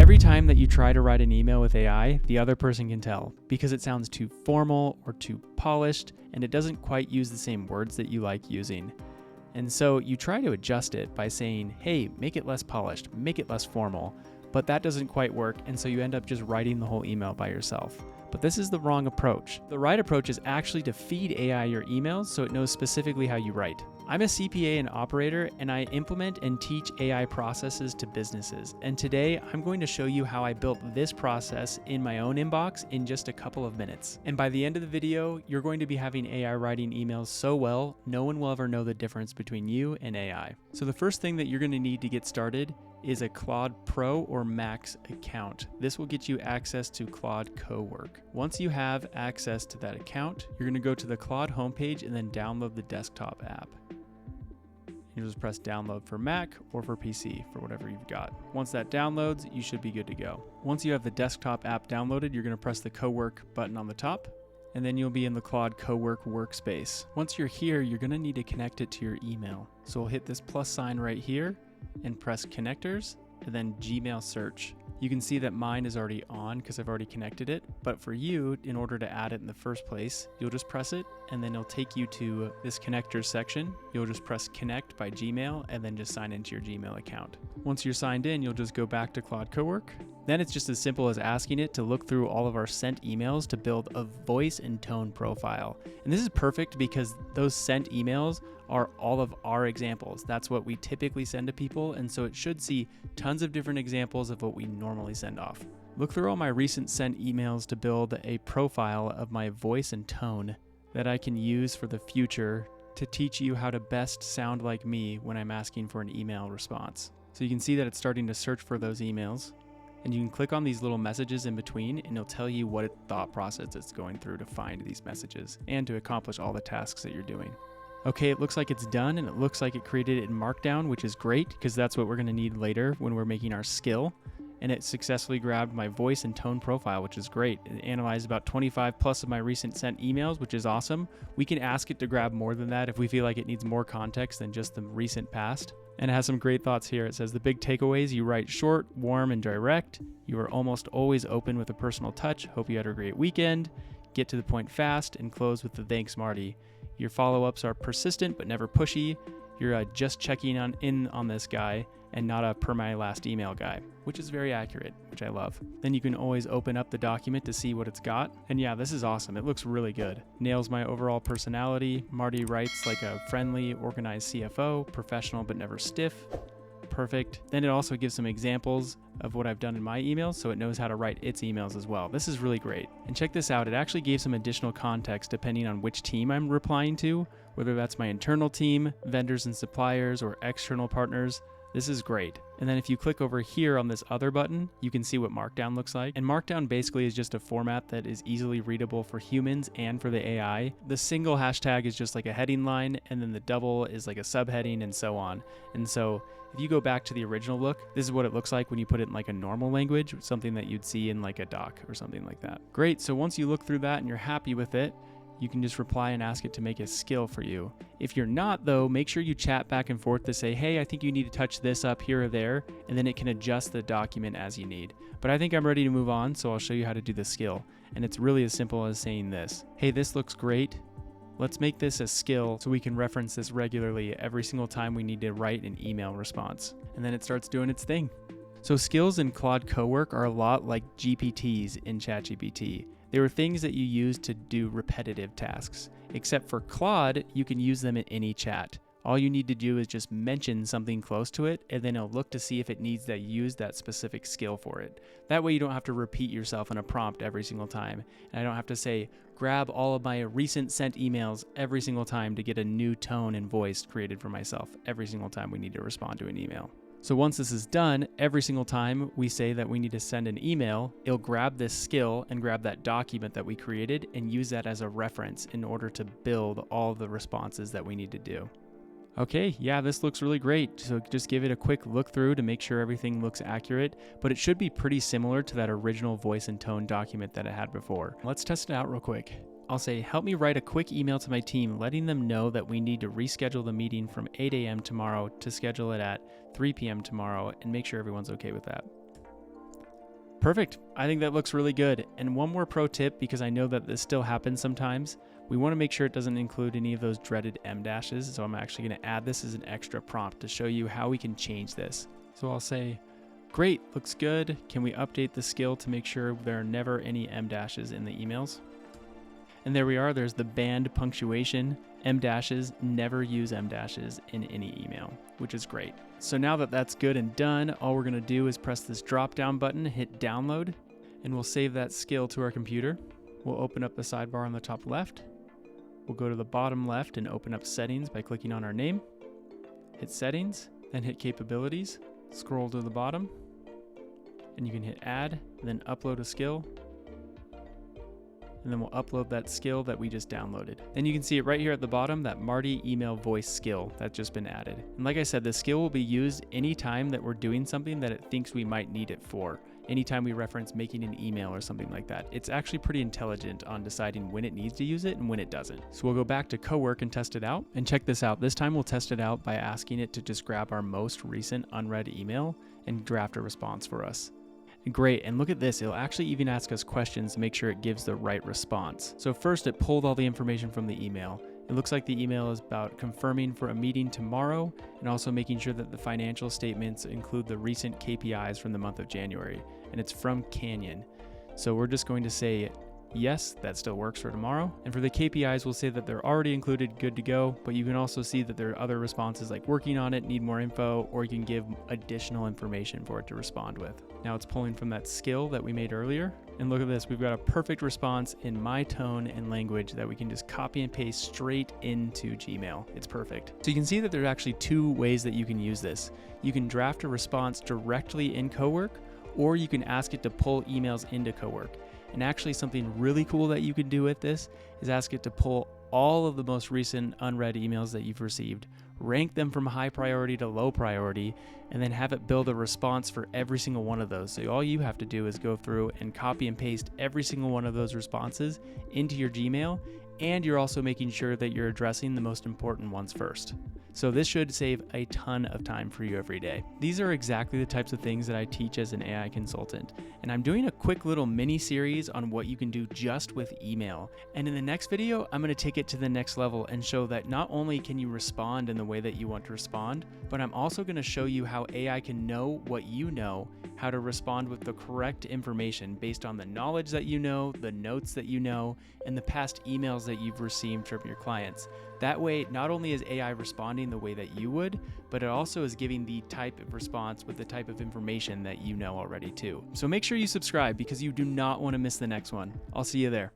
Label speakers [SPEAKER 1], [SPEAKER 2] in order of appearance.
[SPEAKER 1] Every time that you try to write an email with AI, the other person can tell because it sounds too formal or too polished, and it doesn't quite use the same words that you like using. And so you try to adjust it by saying, hey, make it less polished, make it less formal, but that doesn't quite work, and so you end up just writing the whole email by yourself. But this is the wrong approach. The right approach is actually to feed AI your emails so it knows specifically how you write. I'm a CPA and operator, and I implement and teach AI processes to businesses. And today, I'm going to show you how I built this process in my own inbox in just a couple of minutes. And by the end of the video, you're going to be having AI writing emails so well, no one will ever know the difference between you and AI. So the first thing that you're going to need to get started is a Claude Pro or Max account. This will get you access to Claude Cowork. Once you have access to that account, you're going to go to the Claude homepage and then download the desktop app. You'll just press download for Mac or for PC, for whatever you've got. Once that downloads, you should be good to go. Once you have the desktop app downloaded, you're going to press the Cowork button on the top, and then you'll be in the Claude Cowork workspace. Once you're here, you're going to need to connect it to your email. So we'll hit this plus sign right here and press connectors and then Gmail search. You can see that mine is already on because I've already connected it, but for you, in order to add it in the first place, you'll just press it and then it'll take you to this connectors section. You'll just press connect by Gmail and then just sign into your Gmail account. Once you're signed in, you'll just go back to Claude Cowork. Then it's just as simple as asking it to look through all of our sent emails to build a voice and tone profile. And this is perfect because those sent emails are all of our examples. That's what we typically send to people, and so it should see tons of different examples of what we normally send off. Look through all my recent sent emails to build a profile of my voice and tone that I can use for the future to teach you how to best sound like me when I'm asking for an email response. So you can see that it's starting to search for those emails, and you can click on these little messages in between and it'll tell you what thought process it's going through to find these messages and to accomplish all the tasks that you're doing. Okay, it looks like it's done, and it looks like it created it in Markdown, which is great because that's what we're going to need later when we're making our skill. And it successfully grabbed my voice and tone profile, which is great. It analyzed about 25 plus of my recent sent emails, which is awesome. We can ask it to grab more than that if we feel like it needs more context than just the recent past. And it has some great thoughts here. It says the big takeaways: you write short, warm, and direct. You are almost always open with a personal touch. Hope you had a great weekend. Get to the point fast and close with the thanks, Marty. Your follow-ups are persistent but never pushy. You're just checking in on this guy and not a per my last email guy, which is very accurate, which I love. Then you can always open up the document to see what it's got. And yeah, this is awesome. It looks really good. Nails my overall personality. Marty writes like a friendly, organized CFO, professional but never stiff. Perfect. Then it also gives some examples of what I've done in my emails, so it knows how to write its emails as well. This is really great. And check this out. It actually gave some additional context depending on which team I'm replying to, whether that's my internal team, vendors and suppliers, or external partners. This is great. And then if you click over here on this other button, you can see what Markdown looks like. And Markdown basically is just a format that is easily readable for humans and for the AI. The single hashtag is just like a heading line, and then the double is like a subheading, and so on. And so if you go back to the original look, this is what it looks like when you put it in like a normal language, something that you'd see in like a doc or something like that. Great. So once you look through that and you're happy with it, you can just reply and ask it to make a skill for you. If you're not, though, make sure you chat back and forth to say, hey, I think you need to touch this up here or there, and then it can adjust the document as you need. But I think I'm ready to move on, so I'll show you how to do the skill. And it's really as simple as saying this: hey, this looks great. Let's make this a skill so we can reference this regularly every single time we need to write an email response. And then it starts doing its thing. So skills in Claude Cowork are a lot like GPTs in ChatGPT. They were things that you use to do repetitive tasks. Except for Claude, you can use them in any chat. All you need to do is just mention something close to it, and then it'll look to see if it needs to use that specific skill for it. That way you don't have to repeat yourself in a prompt every single time. And I don't have to say, grab all of my recent sent emails every single time to get a new tone and voice created for myself every single time we need to respond to an email. So once this is done, every single time we say that we need to send an email, it'll grab this skill and grab that document that we created and use that as a reference in order to build all the responses that we need to do. Okay, yeah, this looks really great. So just give it a quick look through to make sure everything looks accurate, but it should be pretty similar to that original voice and tone document that it had before. Let's test it out real quick. I'll say, help me write a quick email to my team letting them know that we need to reschedule the meeting from 8 a.m. tomorrow to schedule it at 3 p.m. tomorrow, and make sure everyone's okay with that. Perfect. I think that looks really good. And one more pro tip, because I know that this still happens sometimes, we want to make sure it doesn't include any of those dreaded M dashes. So I'm actually going to add this as an extra prompt to show you how we can change this. So I'll say, great, looks good. Can we update the skill to make sure there are never any M dashes in the emails? And there we are. There's the banned punctuation. M dashes, never use M dashes in any email, which is great. So now that that's good and done, all we're going to do is press this drop down button, hit download, and we'll save that skill to our computer. We'll open up the sidebar on the top left. We'll go to the bottom left and open up settings by clicking on our name. Hit settings, then hit capabilities, scroll to the bottom, and you can hit add, and then upload a skill. And then we'll upload that skill that we just downloaded. Then you can see it right here at the bottom, that Marty email voice skill that's just been added. And like I said, the skill will be used anytime that we're doing something that it thinks we might need it for. Anytime we reference making an email or something like that. It's actually pretty intelligent on deciding when it needs to use it and when it doesn't. So we'll go back to Cowork and test it out. And check this out. This time we'll test it out by asking it to just grab our most recent unread email and draft a response for us. Great, and look at this, it'll actually even ask us questions to make sure it gives the right response. So first it pulled all the information from the email. It looks like the email is about confirming for a meeting tomorrow and also making sure that the financial statements include the recent KPIs from the month of January. And it's from Canyon. So we're just going to say, yes, that still works for tomorrow. And for the KPIs, we'll say that they're already included, good to go, but you can also see that there are other responses like working on it, need more info, or you can give additional information for it to respond with. Now it's pulling from that skill that we made earlier. And look at this, we've got a perfect response in my tone and language that we can just copy and paste straight into Gmail. It's perfect. So you can see that there's actually two ways that you can use this. You can draft a response directly in Cowork, or you can ask it to pull emails into Cowork. And actually something really cool that you can do with this is ask it to pull all of the most recent unread emails that you've received, rank them from high priority to low priority, and then have it build a response for every single one of those. So all you have to do is go through and copy and paste every single one of those responses into your Gmail, and you're also making sure that you're addressing the most important ones first. So this should save a ton of time for you every day. These are exactly the types of things that I teach as an AI consultant. And I'm doing a quick little mini series on what you can do just with email. And in the next video, I'm gonna take it to the next level and show that not only can you respond in the way that you want to respond, but I'm also gonna show you how AI can know what you know, how to respond with the correct information based on the knowledge that you know, the notes that you know, and the past emails that you've received from your clients. That way, not only is AI responding the way that you would, but it also is giving the type of response with the type of information that you know already too. So make sure you subscribe because you do not want to miss the next one. I'll see you there.